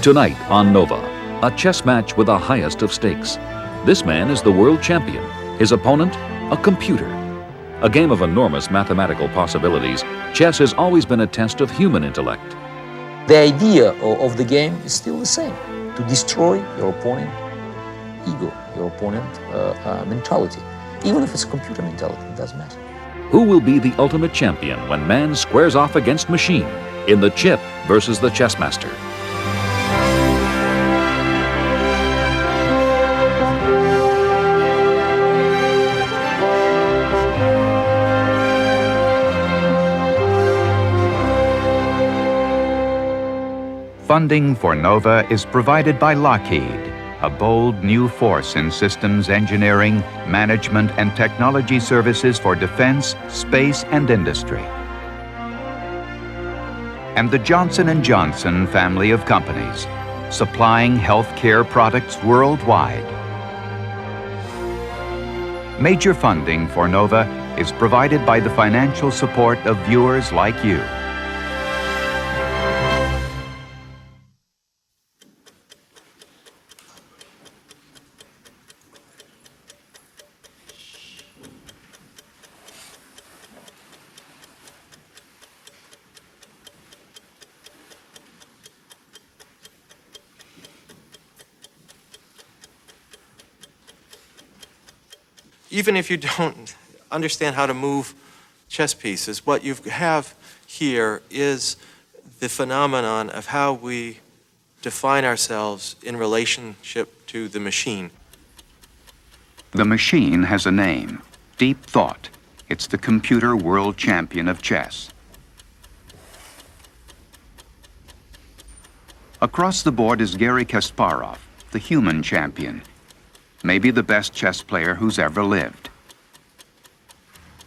Tonight on Nova, a chess match with the highest of stakes. This man is the world champion. His opponent, a computer. A game of enormous mathematical possibilities, chess has always been a test of human intellect. The idea of the game is still the same: to destroy your opponent ego, your opponent mentality. Even if it's a computer mentality, it doesn't matter. Who will be the ultimate champion when man squares off against machine in the chip versus the chess master? Funding for NOVA is provided by Lockheed, a bold new force in systems engineering, management, and technology services for defense, space, and industry. And the Johnson & Johnson family of companies, supplying healthcare products worldwide. Major funding for NOVA is provided by the financial support of viewers like you. Even if you don't understand how to move chess pieces, what you have here is the phenomenon of how we define ourselves in relationship to the machine. The machine has a name, Deep Thought. It's the computer world champion of chess. Across the board is Garry Kasparov, the human champion. Maybe the best chess player who's ever lived.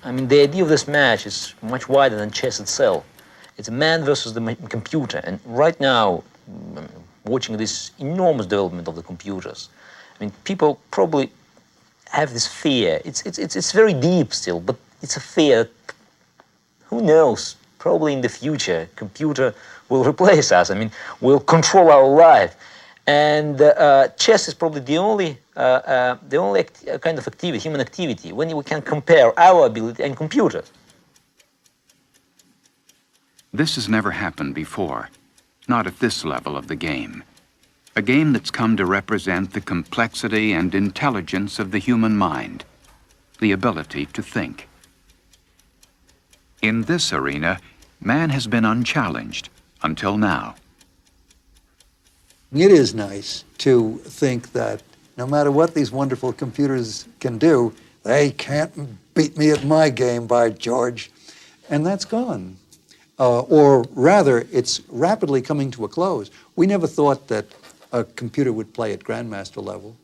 I mean, the idea of this match is much wider than chess itself. It's man versus the computer. And right now, watching this enormous development of the computers, I mean, people probably have this fear. It's very deep still, but it's a fear. Who knows? Probably in the future, computer will replace us. I mean, will control our life. And chess is probably the only kind of activity, human activity, when we can compare our ability and computers. This has never happened before, not at this level of the game. A game that's come to represent the complexity and intelligence of the human mind, the ability to think. In this arena, man has been unchallenged until now. It is nice to think that no matter what these wonderful computers can do, they can't beat me at my game, by George. And that's gone. Or rather, it's rapidly coming to a close. We never thought that a computer would play at grandmaster level.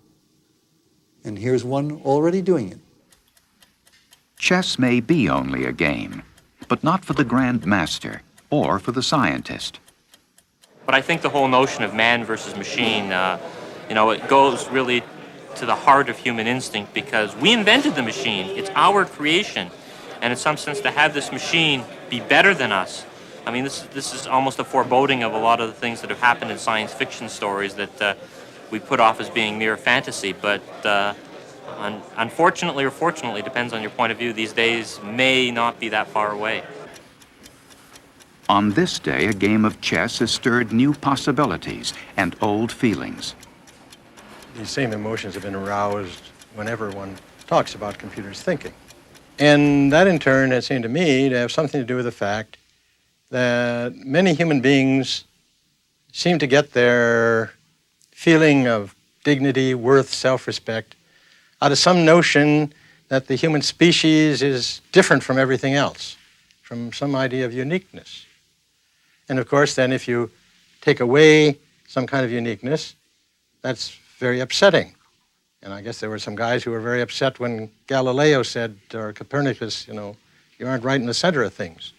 And here's one already doing it. Chess may be only a game, but not for the grandmaster or for the scientist. But I think the whole notion of man versus machine, it goes really to the heart of human instinct, because we invented the machine. It's our creation. And in some sense, to have this machine be better than us, I mean, this is almost a foreboding of a lot of the things that have happened in science fiction stories that we put off as being mere fantasy. But unfortunately or fortunately, depends on your point of view, these days may not be that far away. On this day, a game of chess has stirred new possibilities and old feelings. These same emotions have been aroused whenever one talks about computers thinking. And that, in turn, has seemed to me to have something to do with the fact that many human beings seem to get their feeling of dignity, worth, self-respect out of some notion that the human species is different from everything else, from some idea of uniqueness. And of course, then if you take away some kind of uniqueness, that's very upsetting. And I guess there were some guys who were very upset when Galileo said, or Copernicus, you aren't right in the center of things.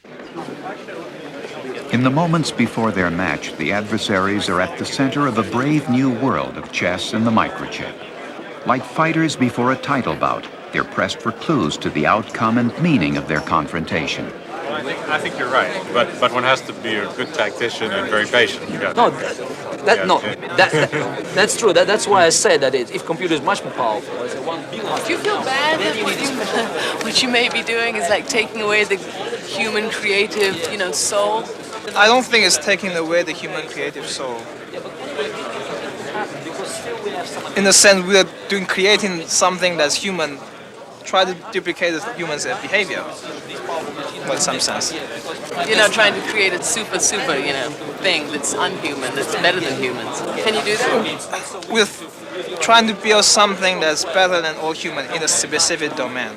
In the moments before their match, the adversaries are at the center of a brave new world of chess and the microchip. Like fighters before a title bout, they're pressed for clues to the outcome and meaning of their confrontation. I think you're right, but one has to be a good tactician and very patient. No, That's true. That's why I said that if computer is much more powerful, it's a 1 billion. Do you feel bad that what you may be doing is like taking away the human creative, soul? I don't think it's taking away the human creative soul. In a sense, we are creating something that's human, try to duplicate the human's behavior. Well, in some sense. You're not trying to create a super, thing that's unhuman, that's better than humans. Can you do that? We're trying to build something that's better than all human in a specific domain.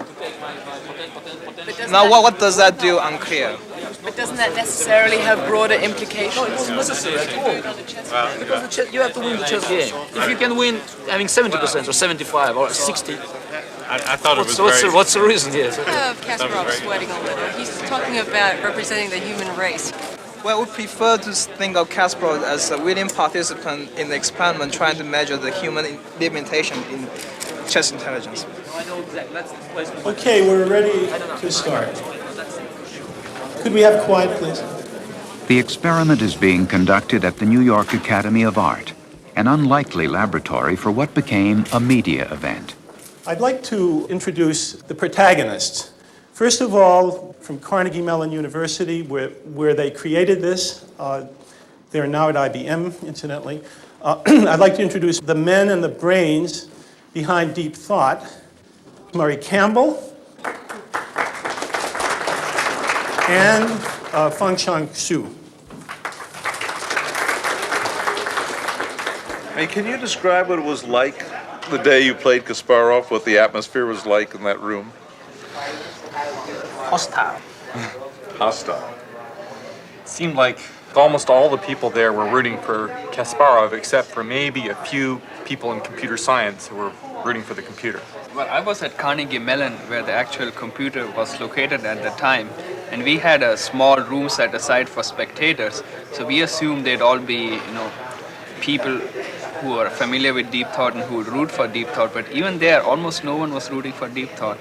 Now, what does that do? Unclear. But doesn't that necessarily have broader implications? No, it's not necessary at all. Because you have to win the chess game. If you can win, 70% or 75 or 60. I thought it was very... What's the reason? Yes. Kasparov sweating a little. He's talking about representing the human race. Well, we prefer to think of Kasparov as a willing participant in the experiment trying to measure the human limitation in chess intelligence. Okay, we're ready to start. Could we have quiet, please? The experiment is being conducted at the New York Academy of Art, an unlikely laboratory for what became a media event. I'd like to introduce the protagonists. First of all, from Carnegie Mellon University, where they created this. They're now at IBM, incidentally. I'd like to introduce the men and the brains behind Deep Thought. Murray Campbell and Fengshang Xu. Hey, can you describe what it was like the day you played Kasparov, what the atmosphere was like in that room? Hostile. Hostile. It seemed like almost all the people there were rooting for Kasparov, except for maybe a few people in computer science who were rooting for the computer. Well, I was at Carnegie Mellon, where the actual computer was located at the time, and we had a small room set aside for spectators. So we assumed they'd all be, people who are familiar with Deep Thought and who would root for Deep Thought. But even there, almost no one was rooting for Deep Thought.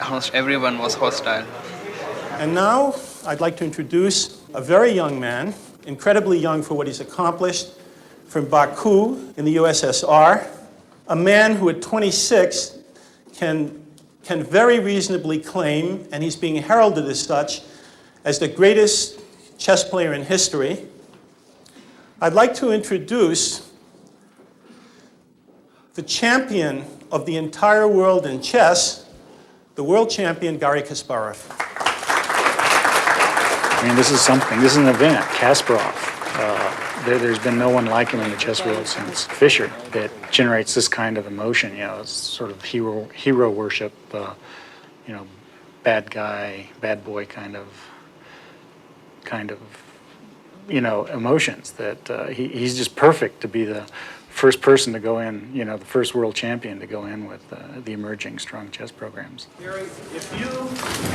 Almost everyone was hostile. And now I'd like to introduce a very young man, incredibly young for what he's accomplished, from Baku in the USSR, a man who at 26 can very reasonably claim, and he's being heralded as such, as the greatest chess player in history. I'd like to introduce the champion of the entire world in chess, the world champion, Garry Kasparov. This is something. This is an event. Kasparov. There's been no one like him in the chess world since Fischer that generates this kind of emotion. It's sort of hero worship. Bad guy, bad boy kind of emotions. That he's just perfect to be the first person to go in. The first world champion to go in with the emerging strong chess programs. Garry, if you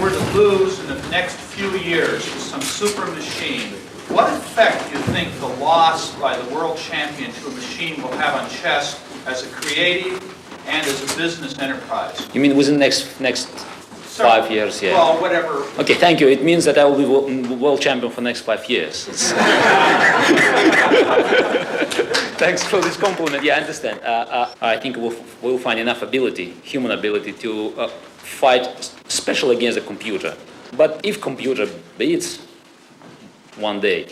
were to lose in the next few years to some super machine, what effect do you think the loss by the world champion to a machine will have on chess as a creative and as a business enterprise? You mean within the next 5 years? Yeah. Well, whatever. Okay, thank you. It means that I will be world champion for the next 5 years. Thanks for this compliment. Yeah, I understand. I think we'll find enough human ability to fight, especially against a computer. But if computer beats one day,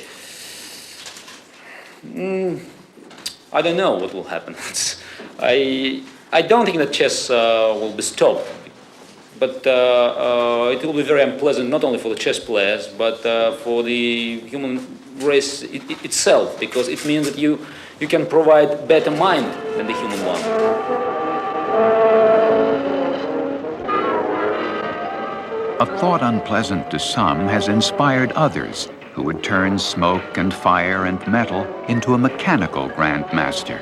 I don't know what will happen. I don't think that chess will be stopped, but it will be very unpleasant not only for the chess players, but for the human race itself, because it means that you can provide better mind than the human one. A thought unpleasant to some has inspired others who would turn smoke and fire and metal into a mechanical grandmaster.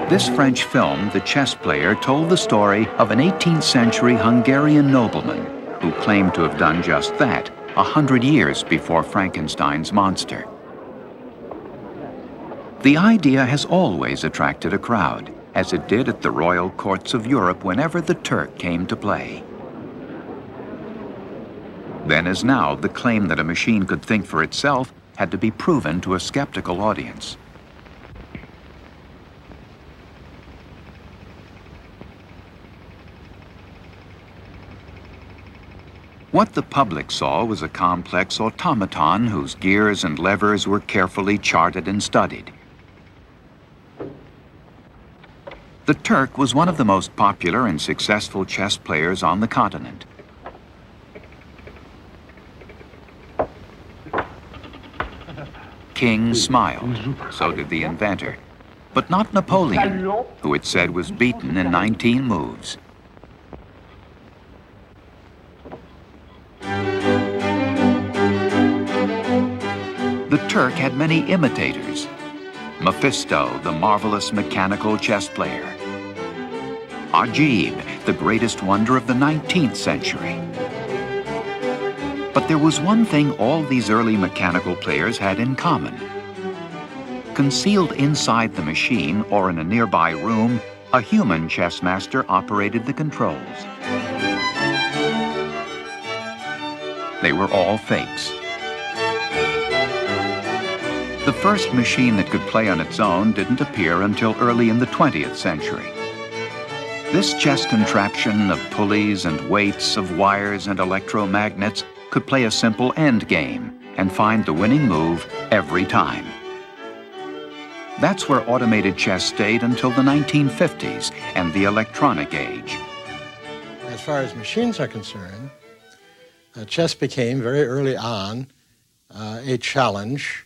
This French film, The Chess Player, told the story of an 18th century Hungarian nobleman who claimed to have done just that 100 years before Frankenstein's monster. The idea has always attracted a crowd, as it did at the royal courts of Europe whenever the Turk came to play. Then as now, the claim that a machine could think for itself had to be proven to a skeptical audience. What the public saw was a complex automaton whose gears and levers were carefully charted and studied. The Turk was one of the most popular and successful chess players on the continent. King smiled, so did the inventor, but not Napoleon, who it said was beaten in 19 moves. The Turk had many imitators. Mephisto, the marvelous mechanical chess player. Ajib, the greatest wonder of the 19th century. But there was one thing all these early mechanical players had in common. Concealed inside the machine or in a nearby room, a human chess master operated the controls. They were all fakes. The first machine that could play on its own didn't appear until early in the 20th century. This chess contraption of pulleys and weights, of wires and electromagnets could play a simple end game and find the winning move every time. That's where automated chess stayed until the 1950s and the electronic age. As far as machines are concerned, chess became very early on a challenge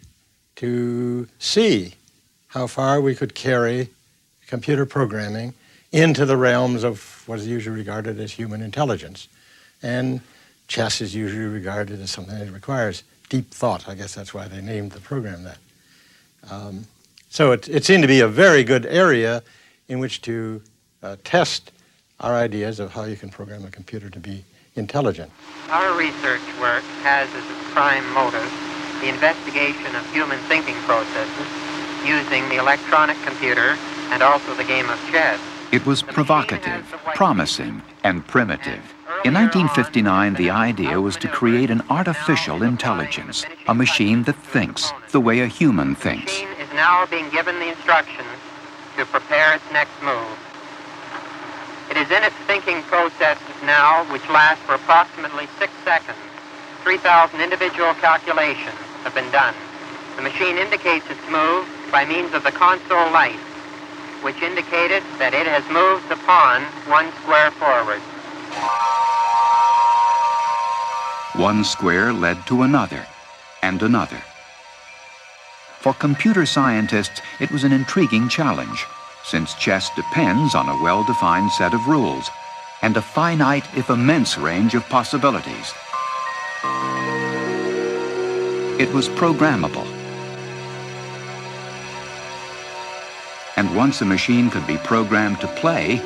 to see how far we could carry computer programming into the realms of what is usually regarded as human intelligence. And chess is usually regarded as something that requires deep thought. I guess that's why they named the program that. So it seemed to be a very good area in which to test our ideas of how you can program a computer to be intelligent. Our research work has as its prime motive the investigation of human thinking processes using the electronic computer and also the game of chess. It was provocative, promising, and primitive. In 1959, the idea was to create an artificial intelligence, a machine that thinks the way a human thinks. The machine is now being given the instructions to prepare its next move. It is in its thinking processes now, which last for approximately 6 seconds. 3,000 individual calculations have been done. The machine indicates its move by means of the console light, which indicated that it has moved the pawn 1 square forward. One square led to another, and another. For computer scientists, it was an intriguing challenge, since chess depends on a well-defined set of rules, and a finite, if immense, range of possibilities. It was programmable. And once a machine could be programmed to play,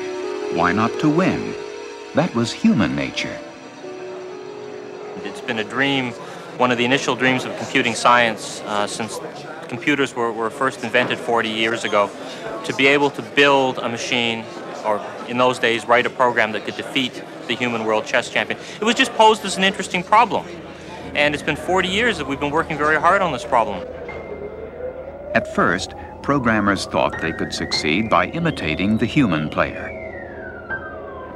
why not to win? That was human nature. It's been a dream, one of the initial dreams of computing science since computers were first invented 40 years ago, to be able to build a machine, or in those days, write a program that could defeat the human world chess champion. It was just posed as an interesting problem. And it's been 40 years that we've been working very hard on this problem. At first, programmers thought they could succeed by imitating the human player.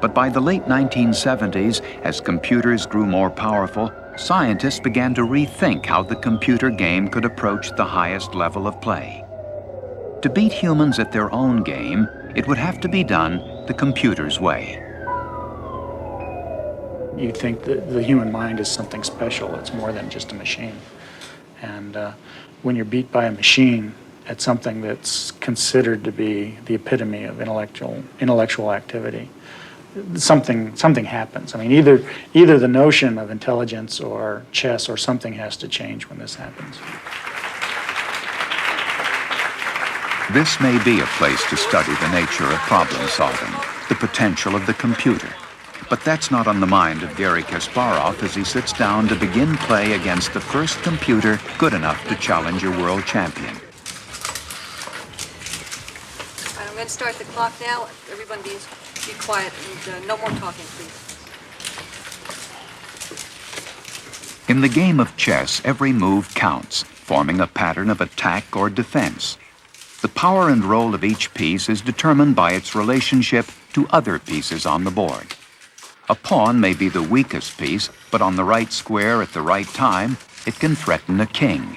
But by the late 1970s, as computers grew more powerful, scientists began to rethink how the computer game could approach the highest level of play. To beat humans at their own game, it would have to be done the computer's way. You think that the human mind is something special. It's more than just a machine. And when you're beat by a machine at something that's considered to be the epitome of intellectual activity, something happens. I mean, either the notion of intelligence or chess or something has to change when this happens. This may be a place to study the nature of problem solving, the potential of the computer. But that's not on the mind of Garry Kasparov as he sits down to begin play against the first computer good enough to challenge a world champion. I'm going to start the clock now. Everyone be quiet and no more talking, please. In the game of chess, every move counts, forming a pattern of attack or defense. The power and role of each piece is determined by its relationship to other pieces on the board. A pawn may be the weakest piece, but on the right square at the right time, it can threaten a king.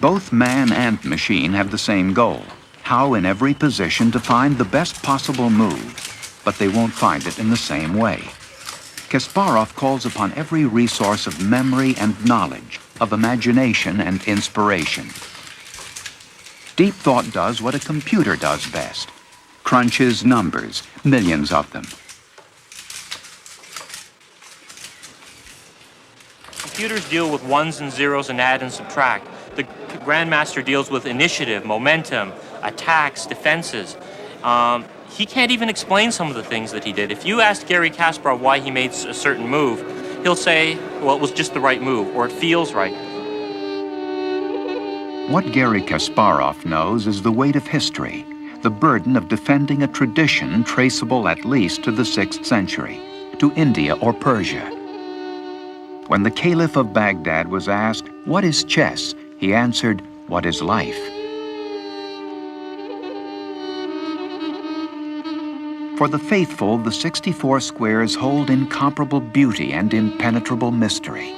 Both man and machine have the same goal, how in every position to find the best possible move, but they won't find it in the same way. Kasparov calls upon every resource of memory and knowledge, of imagination and inspiration. Deep Thought does what a computer does best, crunches numbers, millions of them. Computers deal with ones and zeros and add and subtract. The grandmaster deals with initiative, momentum, attacks, defenses. He can't even explain some of the things that he did. If you ask Garry Kasparov why he made a certain move, he'll say, well, it was just the right move, or it feels right. What Garry Kasparov knows is the weight of history, the burden of defending a tradition traceable at least to the 6th century, to India or Persia. When the Caliph of Baghdad was asked, "What is chess?" he answered, "What is life?" For the faithful, the 64 squares hold incomparable beauty and impenetrable mystery.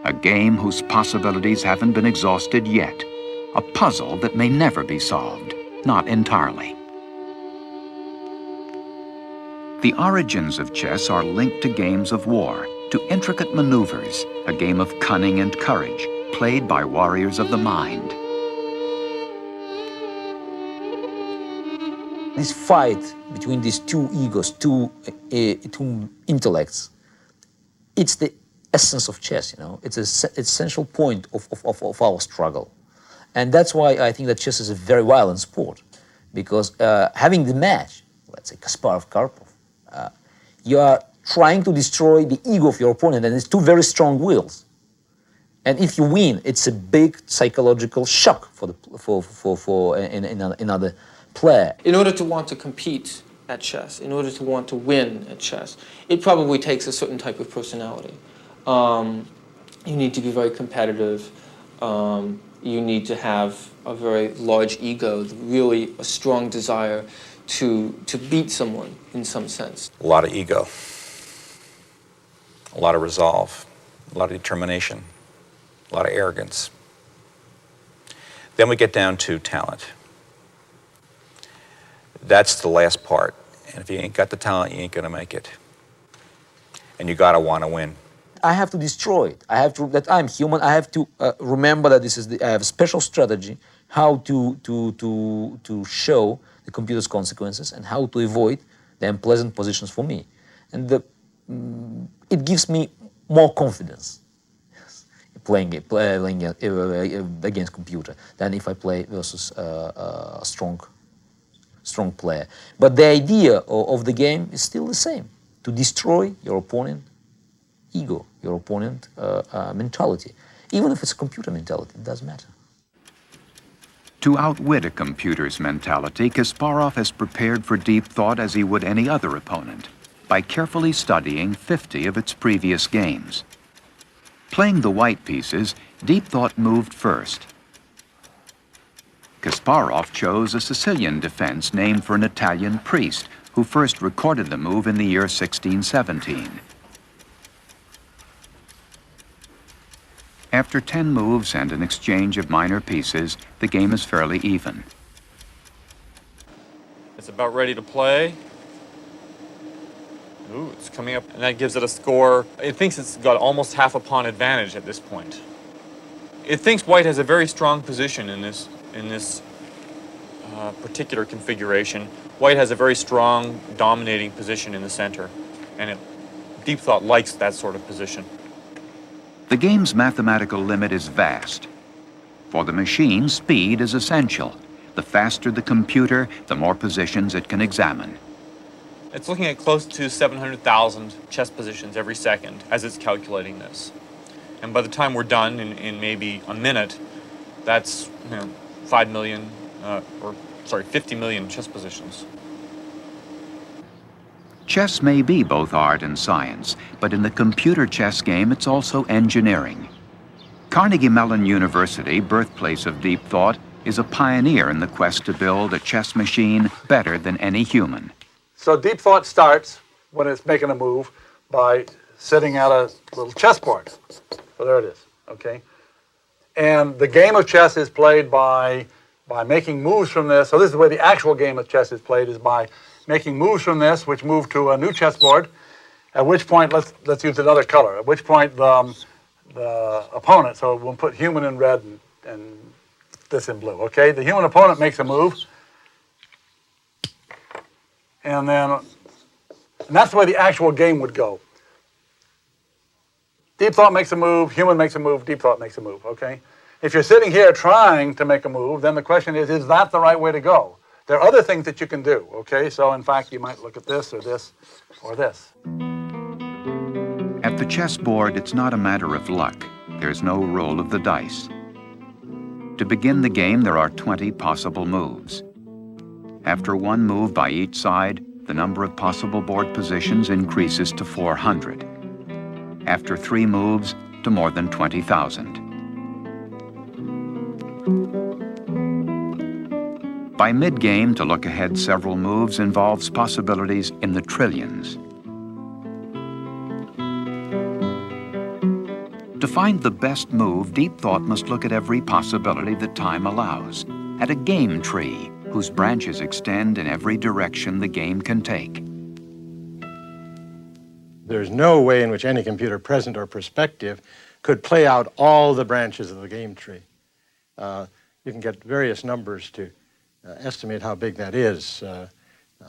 A game whose possibilities haven't been exhausted yet. A puzzle that may never be solved, not entirely. The origins of chess are linked to games of war, to intricate maneuvers, a game of cunning and courage, played by warriors of the mind. This fight between these two egos, two intellects, it's the essence of chess, you know. It's an essential point of our struggle. And that's why I think that chess is a very violent sport, because having the match, let's say Kasparov-Karpov, you are trying to destroy the ego of your opponent, and it's two very strong wills. And if you win, it's a big psychological shock for another player. In order to want to compete at chess, in order to want to win at chess, it probably takes a certain type of personality. You need to be very competitive. You need to have a very large ego, really a strong desire to beat someone in some sense. A lot of ego, a lot of resolve, a lot of determination, a lot of arrogance. Then we get down to talent. That's the last part. And if you ain't got the talent, you ain't gonna make it. And you gotta wanna win. I have to destroy it. I have to, that I'm human, I have to remember that this is I have a special strategy how to show the computer's consequences and how to avoid the unpleasant positions for me. And it gives me more confidence playing against computer than if I play versus a strong player. But the idea of the game is still the same, to destroy your opponent ego, your opponent mentality. Even if it's a computer mentality, it doesn't matter. To outwit a computer's mentality, Kasparov has prepared for Deep Thought as he would any other opponent, by carefully studying 50 of its previous games. Playing the white pieces, Deep Thought moved first. Kasparov chose a Sicilian defense named for an Italian priest who first recorded the move in the year 1617. After 10 moves and an exchange of minor pieces, the game is fairly even. It's about ready to play. Ooh, it's coming up, and that gives it a score. It thinks it's got almost half a pawn advantage at this point. It thinks white has a very strong position in this particular configuration. White has a very strong, dominating position in the center, and Deep Thought likes that sort of position. The game's mathematical limit is vast. For the machine, speed is essential. The faster the computer, the more positions it can examine. It's looking at close to 700,000 chess positions every second as it's calculating this. And by the time we're done in maybe a minute, that's 50 million chess positions. Chess may be both art and science, but in the computer chess game, it's also engineering. Carnegie Mellon University, birthplace of deep thought, is a pioneer in the quest to build a chess machine better than any human. So deep thought starts when it's making a move by sitting at a little chessboard. So there it is, okay? And the game of chess is played by making moves from this. So this is the way the actual game of chess is played, is by making moves from this, which move to a new chessboard, at which point, let's use another color, at which point the opponent, so we'll put human in red and this in blue, okay? The human opponent makes a move, and that's the way the actual game would go. Deep thought makes a move, human makes a move, deep thought makes a move, okay? If you're sitting here trying to make a move, then the question is that the right way to go? There are other things that you can do, okay? So in fact, you might look at this or this or this. At the chessboard, it's not a matter of luck. There's no roll of the dice. To begin the game, there are 20 possible moves. After one move by each side, the number of possible board positions increases to 400. After 3 moves, to more than 20,000. By mid-game, to look ahead several moves involves possibilities in the trillions. To find the best move, deep thought must look at every possibility that time allows, at a game tree whose branches extend in every direction the game can take. There's no way in which any computer, present or prospective, could play out all the branches of the game tree. You can get various numbers to estimate how big that is. I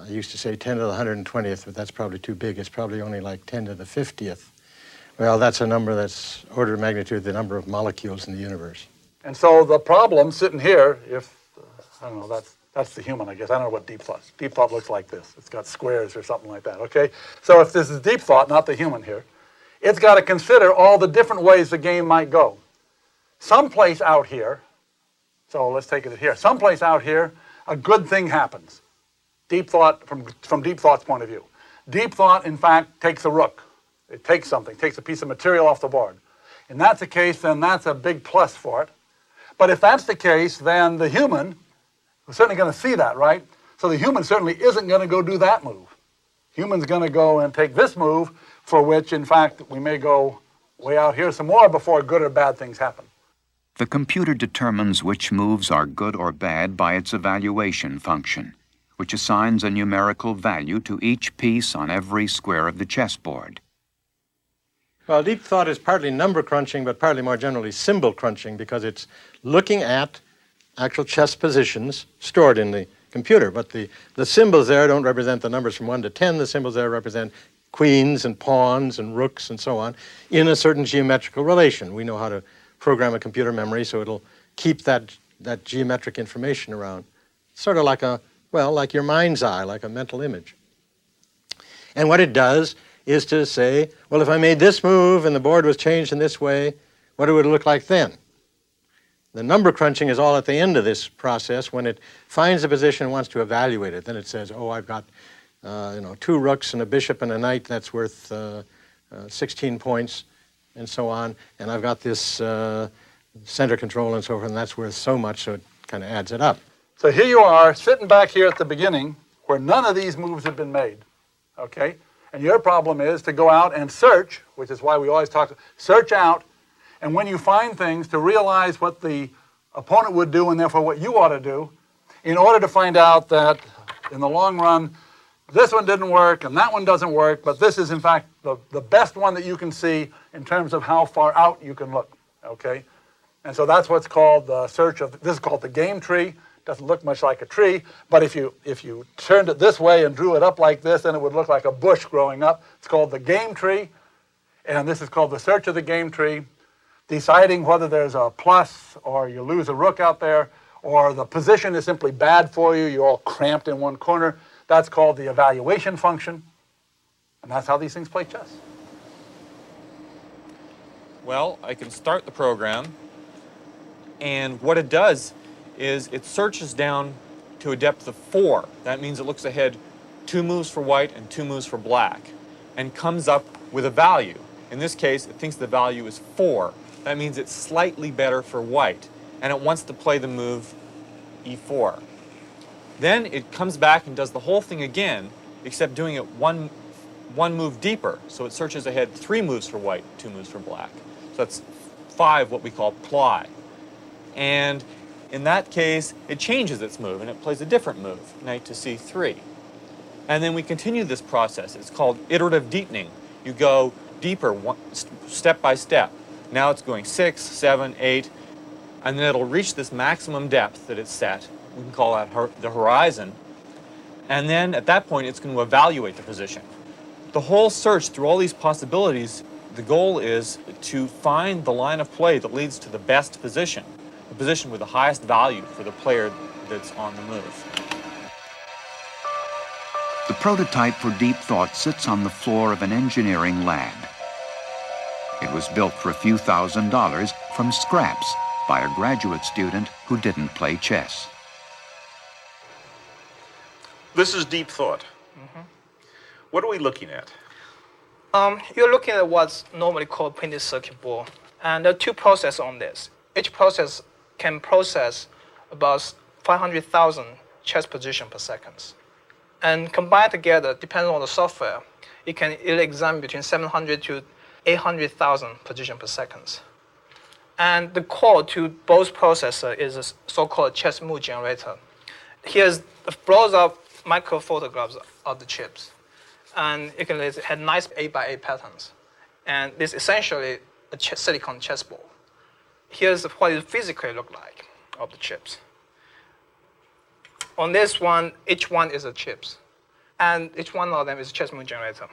used to say 10 to the 120th, but that's probably too big. It's probably only like 10 to the 50th. Well, that's a number that's order of magnitude the number of molecules in the universe. And so the problem sitting here, if, I don't know, that's the human, I guess. I don't know what deep thought is. Deep thought looks like this. It's got squares or something like that, okay? So if this is deep thought, not the human here, it's got to consider all the different ways the game might go. Someplace out here, so let's take it here, someplace out here, a good thing happens. Deep thought, from deep thought's point of view. Deep thought, in fact, takes a rook. It takes something, takes a piece of material off the board. And that's the case, then that's a big plus for it. But if that's the case, then the human is certainly going to see that, right? So the human certainly isn't going to go do that move. Human's going to go and take this move, for which, in fact, we may go way out here some more before good or bad things happen. The computer determines which moves are good or bad by its evaluation function, which assigns a numerical value to each piece on every square of the chessboard. Well, deep thought is partly number crunching, but partly more generally symbol crunching, because it's looking at actual chess positions stored in the computer. But the symbols there don't represent the numbers from 1 to 10. The symbols there represent queens and pawns and rooks and so on in a certain geometrical relation. We know how to program a computer memory so it'll keep that geometric information around. Sort of like like your mind's eye, like a mental image. And what it does is to say, well, if I made this move and the board was changed in this way, what would it look like then? The number crunching is all at the end of this process when it finds a position and wants to evaluate it. Then it says, oh, I've got 2 rooks and a bishop and a knight, that's worth 16 points, and so on. And I've got this center control and so forth, and that's worth so much, so it kind of adds it up. So here you are, sitting back here at the beginning, where none of these moves have been made, okay? And your problem is to go out and search, which is why we always search out, and when you find things, to realize what the opponent would do and therefore what you ought to do, in order to find out that in the long run, this one didn't work and that one doesn't work, but this is in fact the best one that you can see in terms of how far out you can look, okay? And so that's what's called the search of, this is called the game tree. Doesn't look much like a tree, but if you turned it this way and drew it up like this, then it would look like a bush growing up. It's called the game tree, and this is called the search of the game tree, deciding whether there's a plus or you lose a rook out there, or the position is simply bad for you, you're all cramped in one corner. That's called the evaluation function, and that's how these things play chess. Well, I can start the program, and what it does is it searches down to a depth of 4. That means it looks ahead 2 moves for white and 2 moves for black, and comes up with a value. In this case, it thinks the value is 4. That means it's slightly better for white, and it wants to play the move e4. Then it comes back and does the whole thing again, except doing it one move deeper. So it searches ahead 3 moves for white, 2 moves for black. So that's 5, what we call ply. And in that case, it changes its move, and it plays a different move, knight to c3. And then we continue this process. It's called iterative deepening. You go deeper, step by step. Now it's going 6, 7, 8, and then it'll reach this maximum depth that it's set. We can call that the horizon. And then at that point, it's going to evaluate the position. The whole search through all these possibilities, the goal is to find the line of play that leads to the best position, the position with the highest value for the player that's on the move. The prototype for Deep Thought sits on the floor of an engineering lab. It was built for a few $1,000s from scraps by a graduate student who didn't play chess. This is Deep Thought. What are we looking at? You're looking at what's normally called printed circuit board. And there are 2 processes on this. Each process can process about 500,000 chess positions per second. And combined together, depending on the software, it'll examine between 700 to 800,000 positions per second. And the core to both processors is a so-called chess move generator. Here's blows up micro photographs of the chips. And you can have nice 8x8 patterns. And this is essentially a silicon chessboard. Here's what it physically looks like of the chips. On this one, each one is a chips. And each one of them is a chess move generator.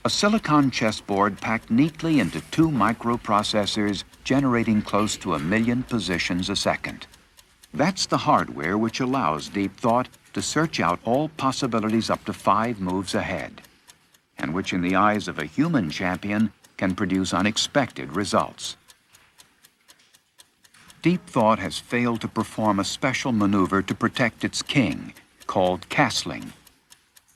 A silicon chessboard packed neatly into 2 microprocessors generating close to 1 million positions a second. That's the hardware which allows Deep Thought to search out all possibilities up to 5 moves ahead, and which in the eyes of a human champion can produce unexpected results. Deep Thought has failed to perform a special maneuver to protect its king, called castling.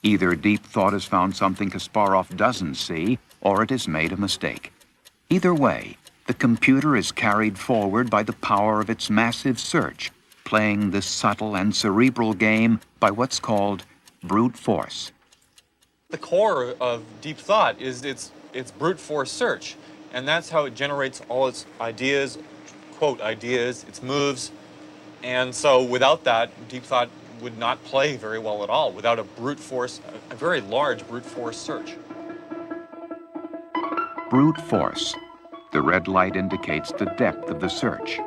Either Deep Thought has found something Kasparov doesn't see, or it has made a mistake. Either way, the computer is carried forward by the power of its massive search, playing this subtle and cerebral game by what's called brute force. The core of Deep Thought is its brute force search, and that's how it generates all its ideas, quote ideas, its moves. And so without that, Deep Thought would not play very well at all, without a brute force, a very large brute force search. Brute force. The red light indicates the depth of the search.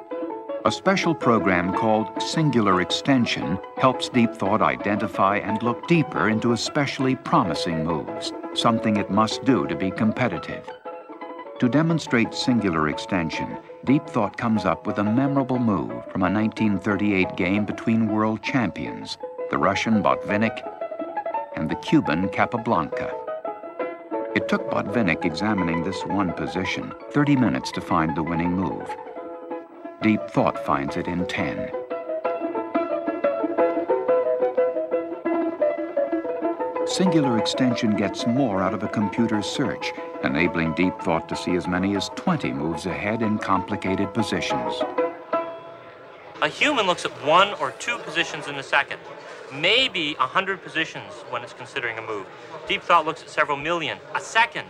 A special program called Singular Extension helps Deep Thought identify and look deeper into especially promising moves, something it must do to be competitive. To demonstrate singular extension, Deep Thought comes up with a memorable move from a 1938 game between world champions, the Russian Botvinnik and the Cuban Capablanca. It took Botvinnik examining this one position 30 minutes to find the winning move. Deep Thought finds it in 10. Singular extension gets more out of a computer's search, enabling Deep Thought to see as many as 20 moves ahead in complicated positions. A human looks at 1 or 2 positions in a second, maybe 100 positions when it's considering a move. Deep Thought looks at several million a second.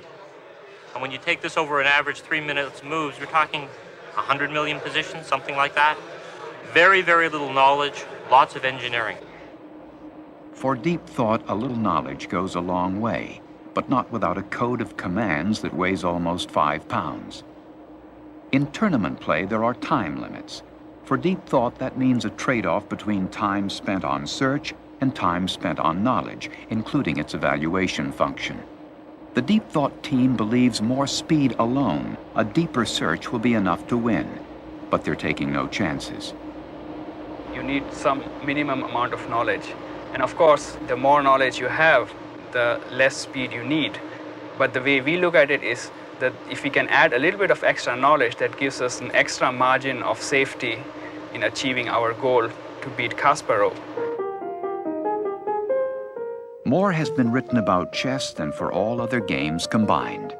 And when you take this over an average 3 minutes moves, you're talking 100 million positions, something like that. Very, very little knowledge, lots of engineering. For Deep Thought, a little knowledge goes a long way, but not without a code of commands that weighs almost 5 pounds. In tournament play, there are time limits. For Deep Thought, that means a trade-off between time spent on search and time spent on knowledge, including its evaluation function. The Deep Thought team believes more speed alone, a deeper search, will be enough to win, but they're taking no chances. You need some minimum amount of knowledge. And of course, the more knowledge you have, the less speed you need. But the way we look at it is that if we can add a little bit of extra knowledge, that gives us an extra margin of safety in achieving our goal to beat Kasparov. More has been written about chess than for all other games combined.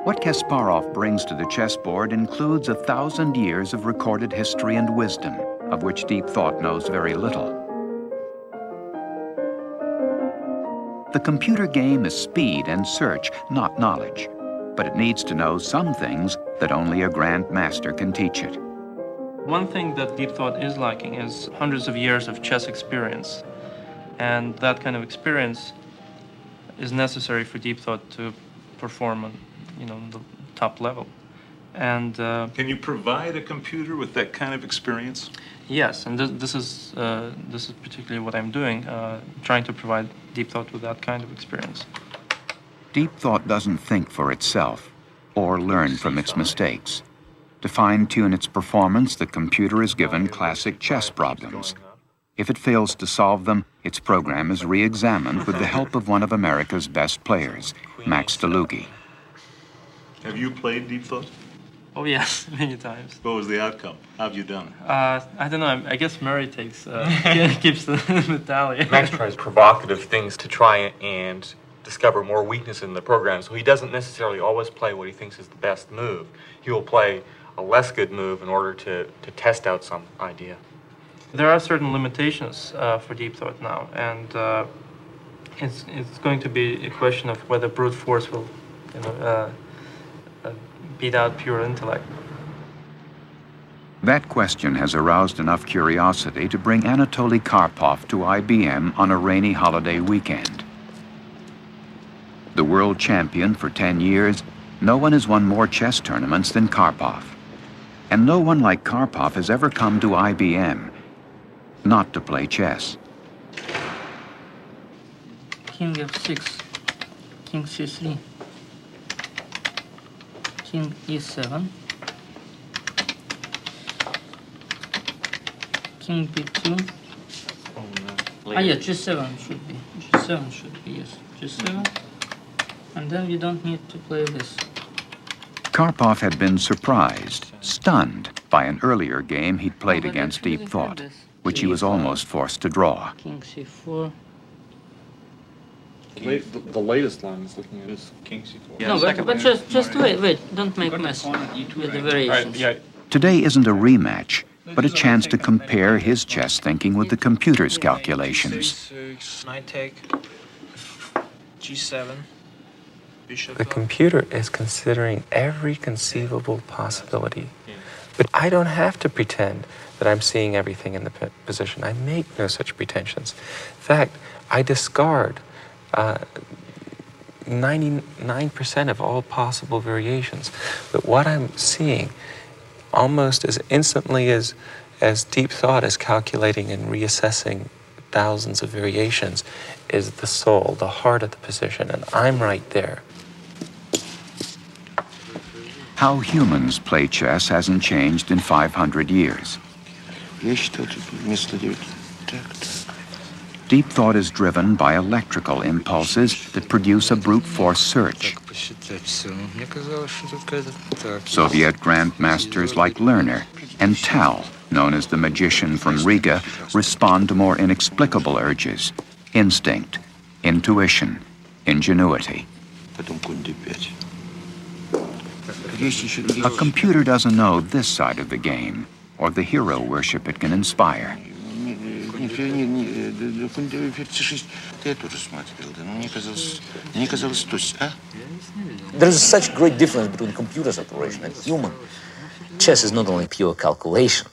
What Kasparov brings to the chessboard includes 1,000 years of recorded history and wisdom, of which Deep Thought knows very little. The computer game is speed and search, not knowledge, but it needs to know some things that only a grandmaster can teach it. One thing that Deep Thought is lacking is hundreds of years of chess experience, and that kind of experience is necessary for Deep Thought to perform on, the top level. And can you provide a computer with that kind of experience? yes, and this is particularly what I'm doing, trying to provide Deep Thought with that kind of experience. Deep Thought doesn't think for itself or learn from its mistakes. To fine-tune its performance, the computer is given classic chess problems. If it fails to solve them, its program is re-examined with the help of one of America's best players, Max DeLugie. Have you played Deep Thought? Oh yes, many times. What was the outcome? How have you done? I don't know. I guess Murray keeps the tally. Max tries provocative things to try and discover more weakness in the program, so he doesn't necessarily always play what he thinks is the best move. He will play a less good move in order to test out some idea. There are certain limitations for Deep Thought now, and it's going to be a question of whether brute force will, beat out pure intellect. That question has aroused enough curiosity to bring Anatoly Karpov to IBM on a rainy holiday weekend. The world champion for 10 years, no one has won more chess tournaments than Karpov. And no one like Karpov has ever come to IBM, not to play chess. King f6, king c3, king e7, king b2. Yeah, g7 should be. G7 should be, yes. G7. And then we don't need to play this. Karpov had been surprised, stunned, by an earlier game he'd played against Deep Thought, which he was almost forced to draw. King c4. The latest line is looking at is king c4. No, but just wait, don't make mess with the variations. Today isn't a rematch, but a chance to compare his chess thinking with the computer's calculations. Knight take, g7. The computer is considering every conceivable possibility. But I don't have to pretend that I'm seeing everything in the position. I make no such pretensions. In fact, I discard 99% of all possible variations. But what I'm seeing almost as instantly as Deep Thought is calculating and reassessing thousands of variations is the soul, the heart of the position, and I'm right there. How humans play chess hasn't changed in 500 years. Deep Thought is driven by electrical impulses that produce a brute force search. Soviet grandmasters like Lerner and Tal, known as the magician from Riga, respond to more inexplicable urges: instinct, intuition, ingenuity. A computer doesn't know this side of the game, or the hero worship it can inspire. There is such great difference between computer's operation and human. Chess is not only pure calculation.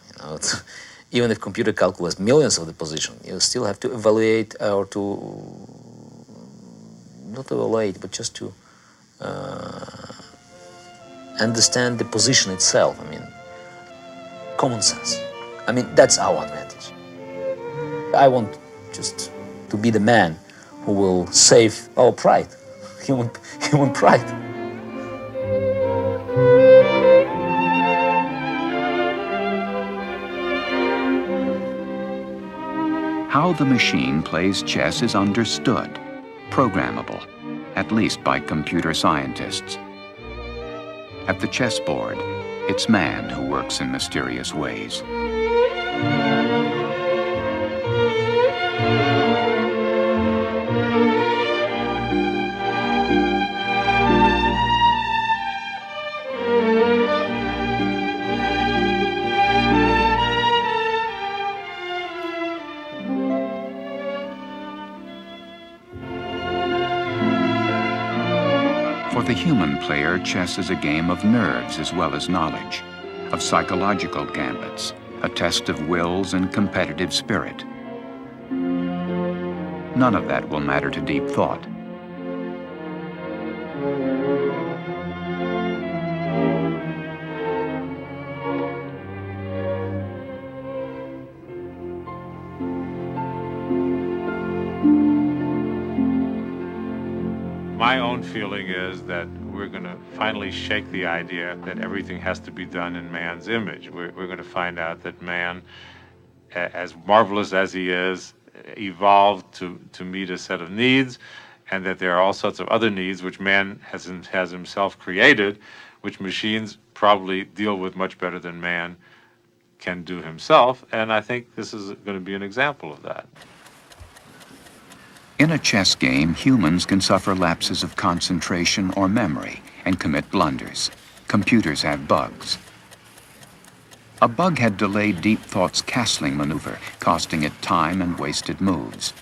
Even if computer calculates millions of the position, you still have to evaluate or to not evaluate, but just to understand the position itself. Common sense. That's our advantage. I want just to be the man who will save our pride, human pride. How the machine plays chess is understood, programmable, at least by computer scientists. At the chessboard, It's man who works in mysterious ways. For the human player, chess is a game of nerves as well as knowledge, of psychological gambits, a test of wills and competitive spirit. None of that will matter to Deep Thought. My own feeling is that we're going to finally shake the idea that everything has to be done in man's image. We're going to find out that man, as marvelous as he is, evolved to meet a set of needs, and that there are all sorts of other needs which man has himself created, which machines probably deal with much better than man can do himself. And I think this is going to be an example of that. In a chess game, humans can suffer lapses of concentration or memory and commit blunders. Computers have bugs. A bug had delayed Deep Thought's castling maneuver, costing it time and wasted moves.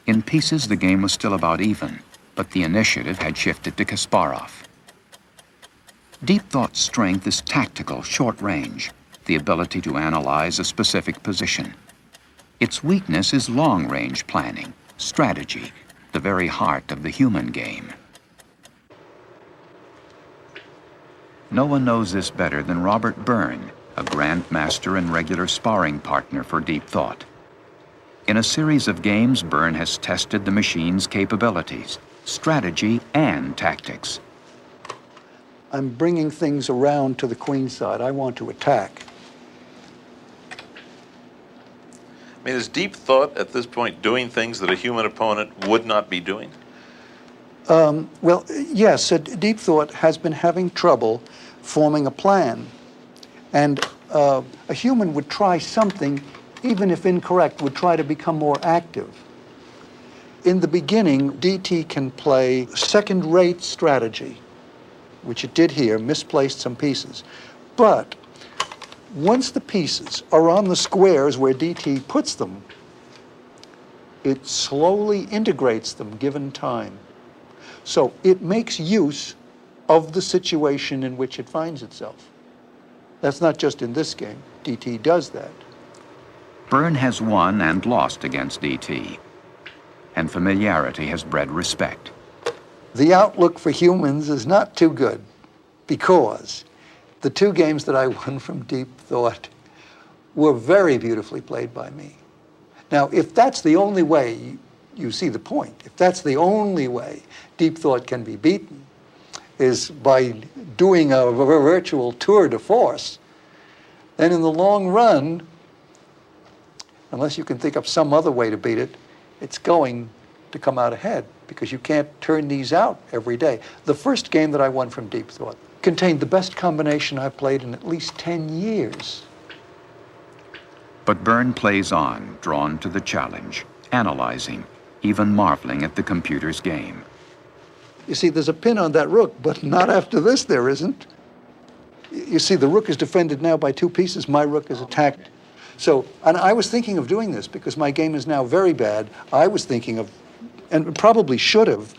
In pieces, the game was still about even, but the initiative had shifted to Kasparov. Deep Thought's strength is tactical, short range, the ability to analyze a specific position. Its weakness is long-range planning, strategy, the very heart of the human game. No one knows this better than Robert Byrne, a grandmaster and regular sparring partner for Deep Thought. In a series of games, Byrne has tested the machine's capabilities, strategy, and tactics. I'm bringing things around to the queen side. I want to attack. I mean, is Deep Thought at this point doing things that a human opponent would not be doing? Well, yes, Deep Thought has been having trouble forming a plan. And a human would try something, even if incorrect, would try to become more active. In the beginning, DT can play second-rate strategy, which it did here, misplaced some pieces. But once the pieces are on the squares where DT puts them, it slowly integrates them given time. So it makes use of the situation in which it finds itself. That's not just in this game. DT does that. Byrne has won and lost against DT, and familiarity has bred respect. The outlook for humans is not too good, because the two games that I won from Deep Thought were very beautifully played by me. Now, if that's the only way, you see the point. If that's the only way Deep Thought can be beaten, is by doing a virtual tour de force, then in the long run, unless you can think of some other way to beat it, it's going to come out ahead, because you can't turn these out every day. The first game that I won from Deep Thought contained the best combination I've played in at least 10 years. But Byrne plays on, drawn to the challenge, analyzing, even marveling at the computer's game. You see, there's a pin on that rook, but not after this there isn't. You see, the rook is defended now by two pieces. My rook is attacked. So, and I was thinking of doing this because my game is now very bad. I was thinking of, and probably should have,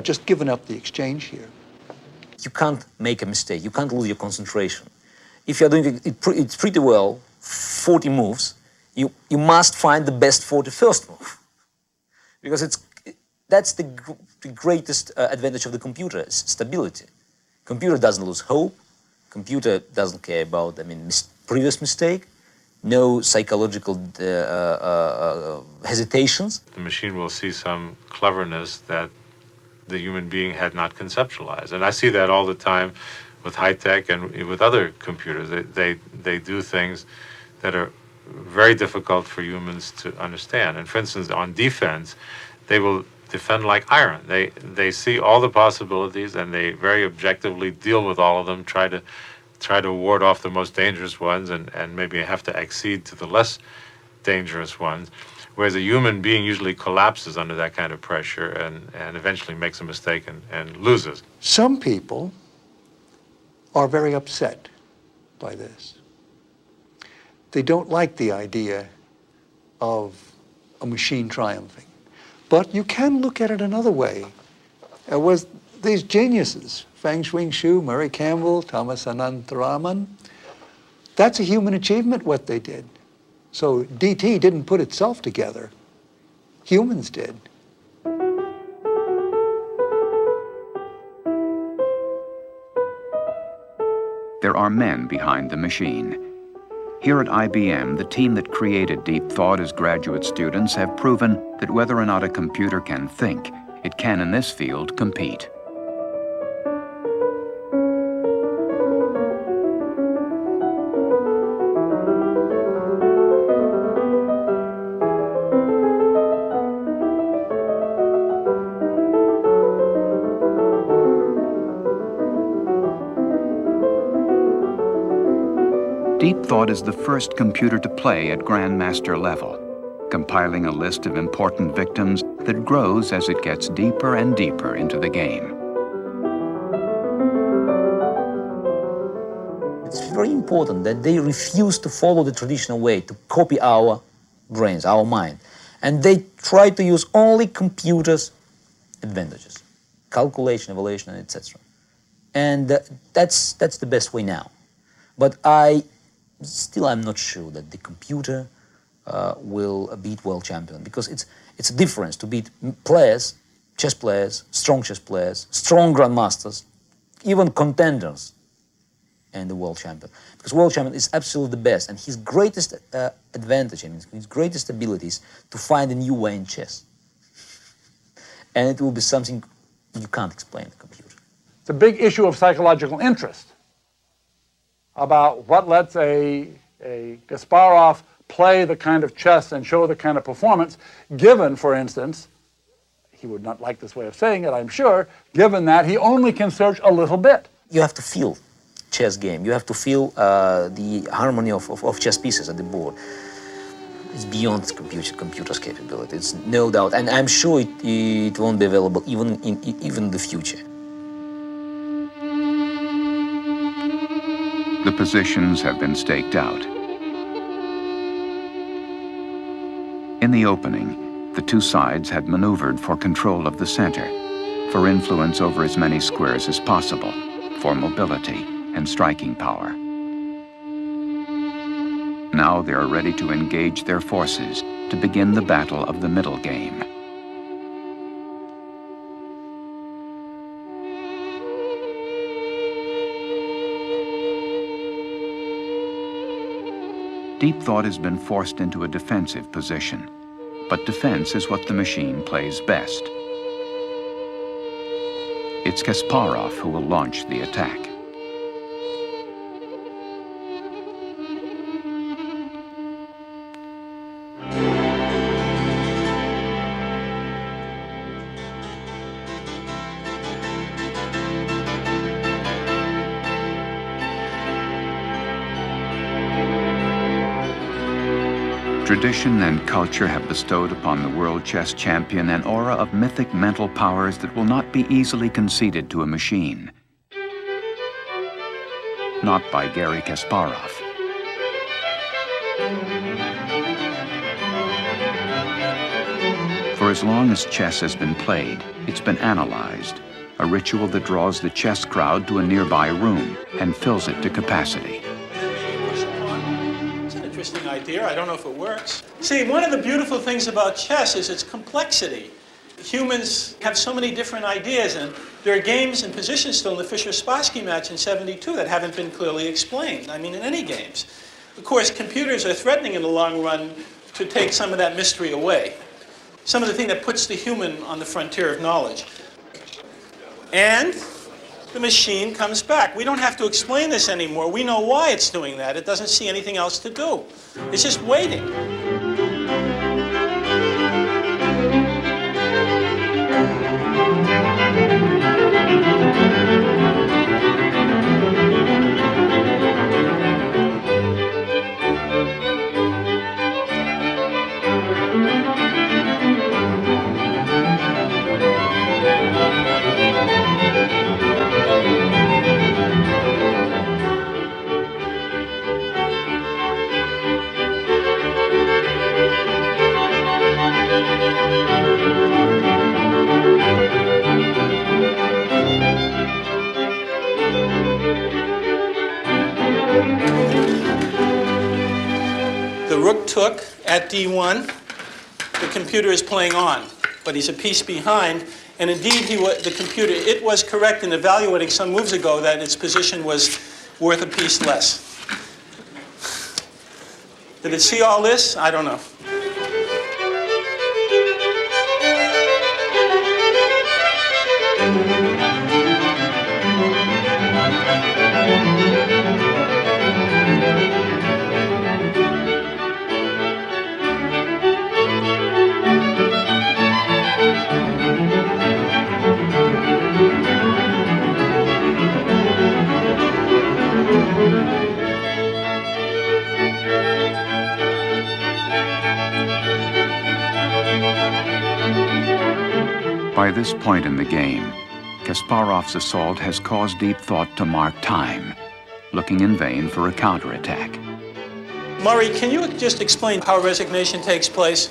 just given up the exchange here. You can't make a mistake. You can't lose your concentration. If you're doing it pretty well, 40 moves, you must find the best 41st move. Because that's the greatest advantage of the computer, is stability. Computer doesn't lose hope. Computer doesn't care about, previous mistake. No psychological hesitations. The machine will see some cleverness that the human being had not conceptualized. And I see that all the time with high-tech and with other computers. They do things that are very difficult for humans to understand. And for instance, on defense, they will defend like iron. They see all the possibilities and they very objectively deal with all of them, try try to ward off the most dangerous ones and maybe have to accede to the less dangerous ones. Whereas a human being usually collapses under that kind of pressure and eventually makes a mistake and loses. Some people are very upset by this. They don't like the idea of a machine triumphing. But you can look at it another way. It was these geniuses, Feng Shui-Shu, Murray Campbell, Thomas Anantaraman. That's a human achievement, what they did. So DT didn't put itself together. Humans did. There are men behind the machine. Here at IBM, the team that created Deep Thought as graduate students have proven that whether or not a computer can think, it can in this field compete. Deep Thought is the first computer to play at grandmaster level, compiling a list of important victims that grows as it gets deeper and deeper into the game. It's very important that they refuse to follow the traditional way, to copy our brains, our mind. And they try to use only computers' advantages, calculation, evaluation, etc. And that's the best way now. But I'm not sure that the computer will beat world champion, because it's a difference to beat players, chess players, strong grandmasters, even contenders, and the world champion. Because world champion is absolutely the best, and his greatest advantage and his greatest ability is to find a new way in chess. And it will be something you can't explain in the computer. It's a big issue of psychological interest about what lets a Kasparov play the kind of chess and show the kind of performance, given, for instance, he would not like this way of saying it, I'm sure, given that he only can search a little bit. You have to feel chess game. You have to feel the harmony of chess pieces at the board. It's beyond computer's capability, it's no doubt. And I'm sure it won't be available even in the future. The positions have been staked out. In the opening, the two sides had maneuvered for control of the center, for influence over as many squares as possible, for mobility and striking power. Now they are ready to engage their forces to begin the battle of the middle game. Deep Thought has been forced into a defensive position, but defense is what the machine plays best. It's Kasparov who will launch the attack. Tradition and culture have bestowed upon the world chess champion an aura of mythic mental powers that will not be easily conceded to a machine. Not by Garry Kasparov. For as long as chess has been played, it's been analyzed, a ritual that draws the chess crowd to a nearby room and fills it to capacity. Interesting idea. I don't know if it works. See, one of the beautiful things about chess is its complexity. Humans have so many different ideas, and there are games and positions still in the Fischer-Spassky match in '72 that haven't been clearly explained. I mean, in any games. Of course, computers are threatening in the long run to take some of that mystery away. Some of the thing that puts the human on the frontier of knowledge. And the machine comes back. We don't have to explain this anymore. We know why it's doing that. It doesn't see anything else to do. It's just waiting. rook took at d1. The computer is playing on, but he's a piece behind. And indeed, it was correct in evaluating some moves ago that its position was worth a piece less. Did it see all this? I don't know. By this point in the game, Kasparov's assault has caused Deep Thought to mark time, looking in vain for a counterattack. Murray, can you just explain how resignation takes place?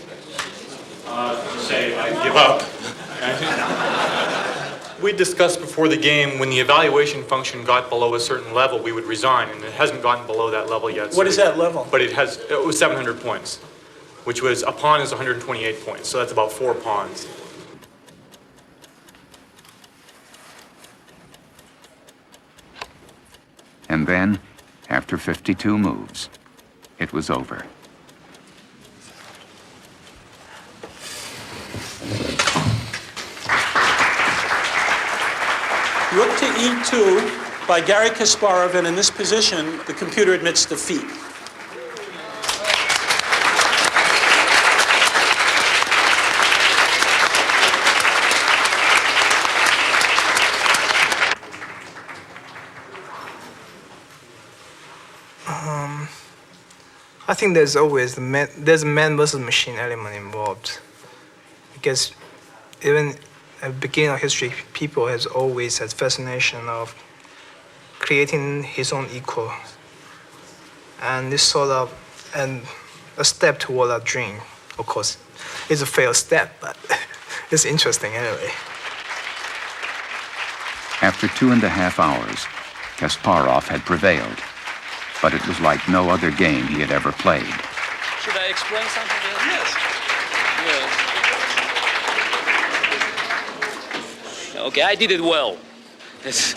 Say, I give up. We discussed before the game when the evaluation function got below a certain level, we would resign, and it hasn't gotten below that level yet. What is that level? But it was 700 points, which was, a pawn is 128 points, so that's about 4 pawns. And then, after 52 moves, it was over. Rook to e2 by Garry Kasparov, and in this position, the computer admits defeat. I think there's always there's a man versus machine element involved, because even at the beginning of history, people has always had fascination of creating his own equal, and this sort of a step toward that dream. Of course, it's a failed step, but it's interesting anyway. After 2.5 hours, Kasparov had prevailed, but it was like no other game he had ever played. Should I explain something? Yes. Yes. Okay, I did it well. Yes.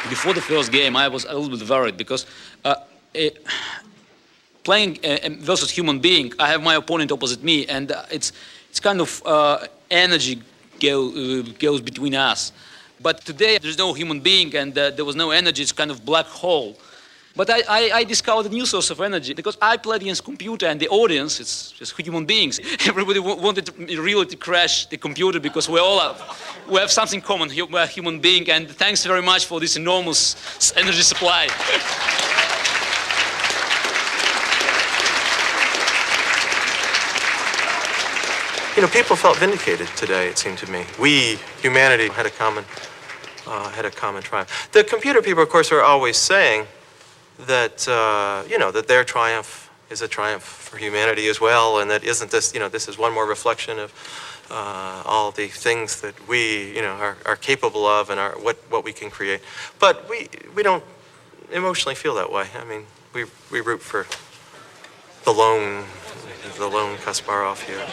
Before the first game, I was a little bit worried because playing versus human being, I have my opponent opposite me, and it's kind of energy goes between us. But today there's no human being and there was no energy, it's kind of black hole. But I discovered a new source of energy because I played against computer and the audience, it's just human beings. Everybody wanted really to crash the computer because we have something common, we're a human being, and thanks very much for this enormous energy supply. You know, people felt vindicated today, it seemed to me. We, humanity, had a common triumph. The computer people, of course, are always saying that, you know, that their triumph is a triumph for humanity as well, and that isn't this, you know, this is one more reflection of all the things that we, you know, are capable of and what we can create. But we don't emotionally feel that way. I mean, we root for the lone Kasparov here.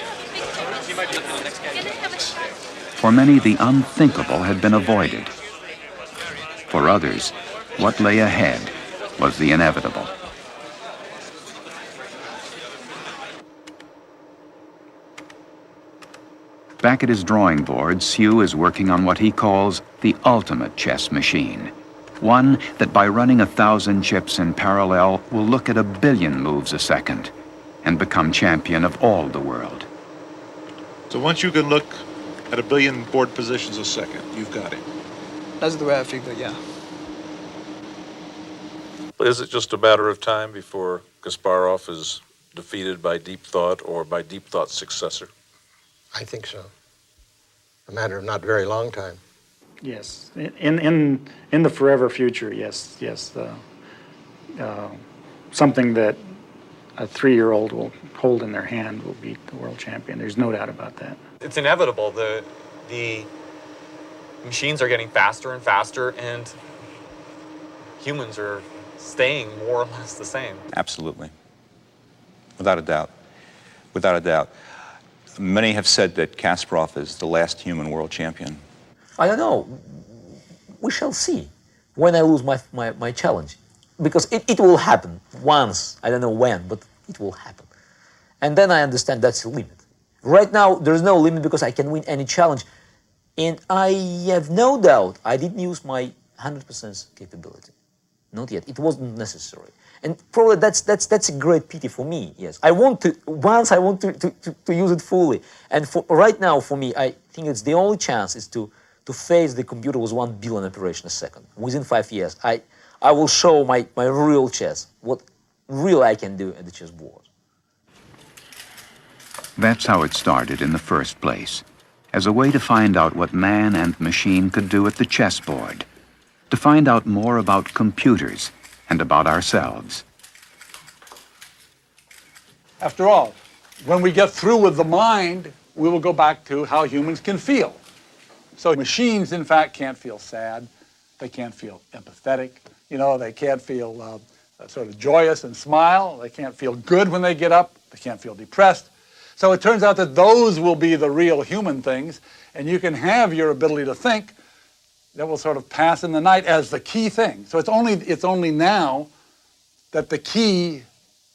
For many, the unthinkable had been avoided. For others, what lay ahead was the inevitable. Back at his drawing board, Hugh is working on what he calls the ultimate chess machine. One that by running 1,000 chips in parallel will look at 1 billion moves a second and become champion of all the world. So once you can look at 1 billion board positions a second, you've got it. That's the way I figure, yeah. Is it just a matter of time before Kasparov is defeated by Deep Thought or by Deep Thought's successor? I think so. A matter of not very long time. Yes, in the forever future, yes. Something that a 3-year-old will hold in their hand will beat the world champion. There's no doubt about that. It's inevitable. The machines are getting faster and faster, and humans are staying more or less the same. Absolutely. Without a doubt. Without a doubt. Many have said that Kasparov is the last human world champion. I don't know. We shall see when I lose my challenge. Because it will happen once. I don't know when, but it will happen. And then I understand that's the limit. Right now, there's no limit because I can win any challenge. And I have no doubt I didn't use my 100% capability. Not yet. It wasn't necessary. And probably that's a great pity for me, yes. I want to use it fully. And for right now, for me, I think it's the only chance is to face the computer with 1 billion operations a second. Within 5 years, I will show my real chess, what real I can do at the chessboard. That's how it started in the first place, as a way to find out what man and machine could do at the chessboard, to find out more about computers and about ourselves. After all, when we get through with the mind, we will go back to how humans can feel. So machines, in fact, can't feel sad. They can't feel empathetic. You know, they can't feel sort of joyous and smile. They can't feel good when they get up. They can't feel depressed. So it turns out that those will be the real human things, and you can have your ability to think that will sort of pass in the night as the key thing. So it's only now that the key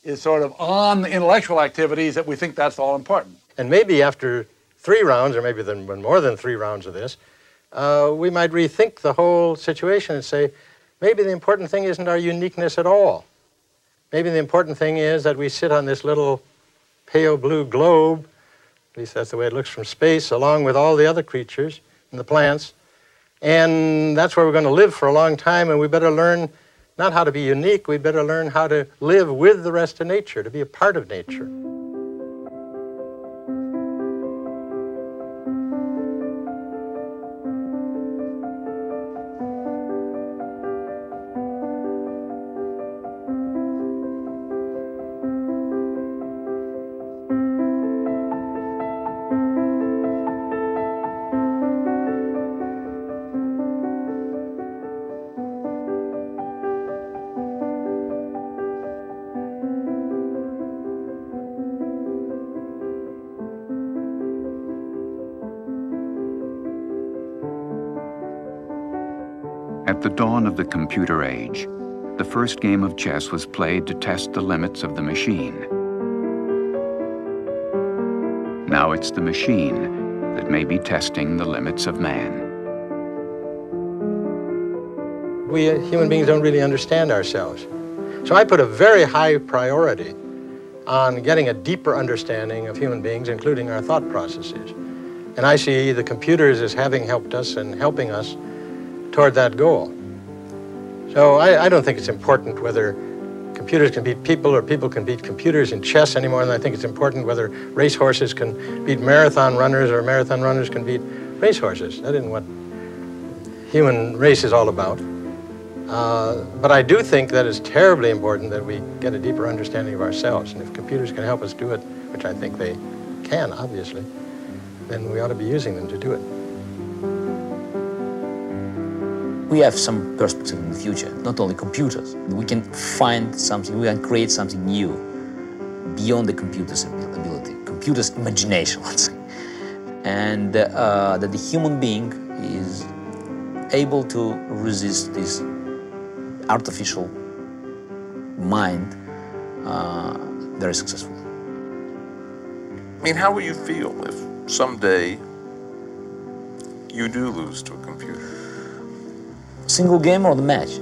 is sort of on the intellectual activities that we think that's all important. And maybe after 3 rounds, or maybe more than 3 rounds of this, we might rethink the whole situation and say, maybe the important thing isn't our uniqueness at all. Maybe the important thing is that we sit on this little pale blue globe, at least that's the way it looks from space, along with all the other creatures and the plants. And that's where we're going to live for a long time, and we better learn not how to be unique, we better learn how to live with the rest of nature, to be a part of nature. At the dawn of the computer age, the first game of chess was played to test the limits of the machine. Now it's the machine that may be testing the limits of man. We human beings don't really understand ourselves. So I put a very high priority on getting a deeper understanding of human beings, including our thought processes. And I see the computers as having helped us and helping us toward that goal. So I don't think it's important whether computers can beat people or people can beat computers in chess anymore than I think it's important whether racehorses can beat marathon runners or marathon runners can beat racehorses. That isn't what human race is all about. But I do think that it's terribly important that we get a deeper understanding of ourselves. And if computers can help us do it, which I think they can, obviously, then we ought to be using them to do it. We have some perspective in the future, not only computers. We can find something, we can create something new beyond the computer's ability, computer's imagination, let's say. And that the human being is able to resist this artificial mind very successfully. I mean, how will you feel if someday you do lose to a computer? Single game or the match?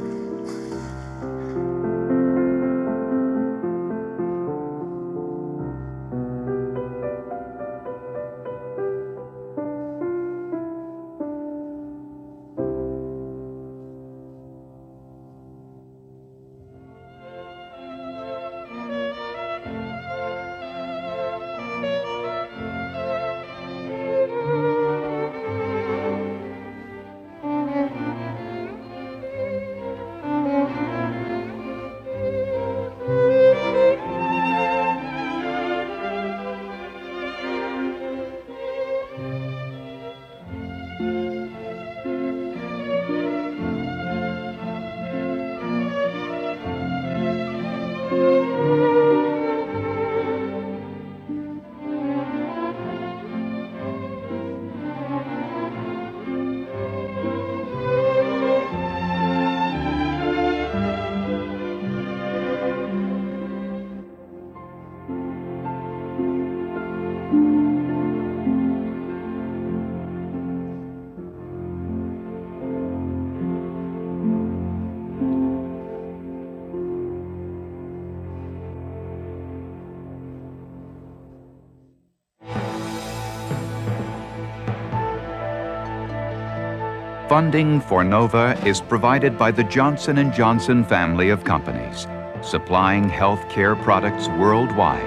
Funding for NOVA is provided by the Johnson & Johnson family of companies, supplying healthcare products worldwide.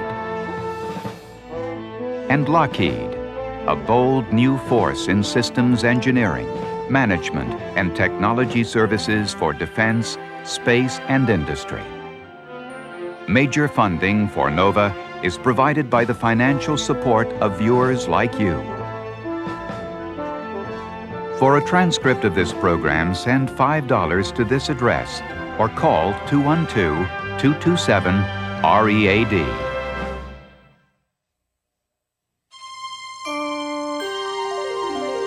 And Lockheed, a bold new force in systems engineering, management, and technology services for defense, space, and industry. Major funding for NOVA is provided by the financial support of viewers like you. For a transcript of this program, send $5 to this address or call 212-227-READ.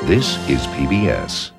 This is PBS.